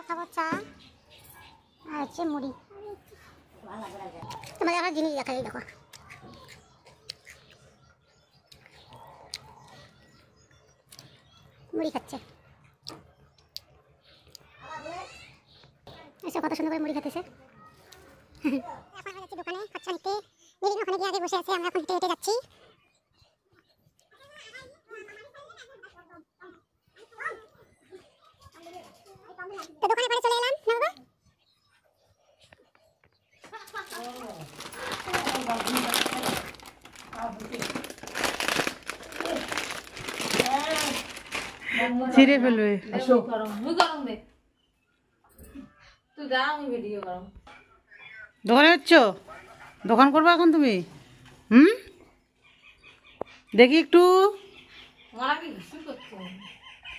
খাবো চা আর হচ্ছে মুড়ি। তোমাদের আমার জিনিস দেখাই, দেখো মুড়ি খাচ্ছে, এসে কত সুন্দর করে মুড়ি খাতেছে। এখন আমরা যাচ্ছি দোকানে খরচা নিতে। নিরিন ওখানে গিয়ে আগে বসে আছে, আমরা এখন হেঁটে হেঁটে যাচ্ছি। তো দোকানে পরে চলে এলাম না বাবা। ছিঁড়ে ফেলবে। দোকানে যাচ্ছ? দোকান করবো এখন তুমি? দেখি একটু।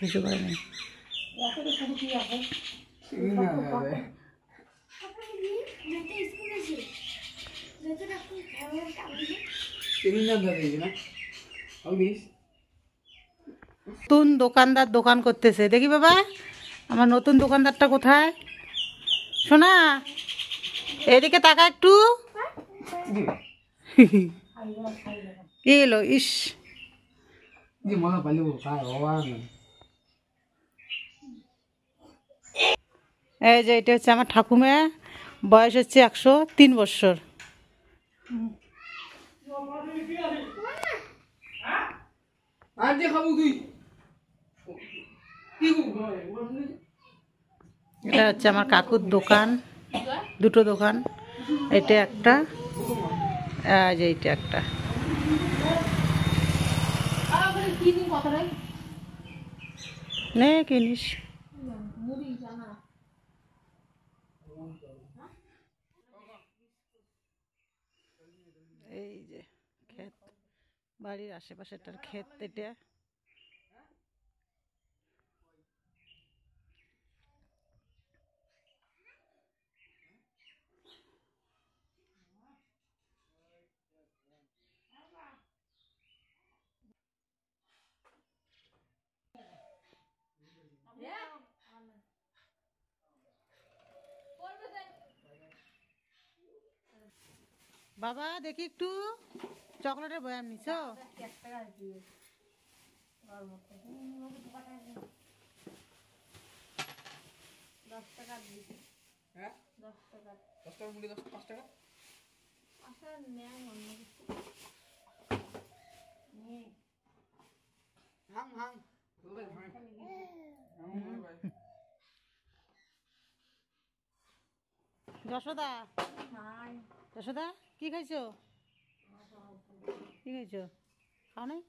কিছু করে নেই। নতুন দোকানদার দোকান করতেছে, দেখি বাবা আমার নতুন দোকানদারটা কোথায়? শোনা এদিকে তাকা একটু। কি এলো? ইস এই যে এটা হচ্ছে আমার ঠাকুমা, বয়স হচ্ছে 103 বৎসর। এটা হচ্ছে আমার কাকুর দোকান, দুটো দোকান, এটা একটা যে এইটা একটা। নে কিনিস। এই যে ক্ষেত, বাড়ির আশেপাশেটার ক্ষেত এটা। বাবা দেখি একটু চকলেটের বয়াম নিছো? যশোদা, যশোদা কি খাইছো? কি খাইছো? খাও নাই?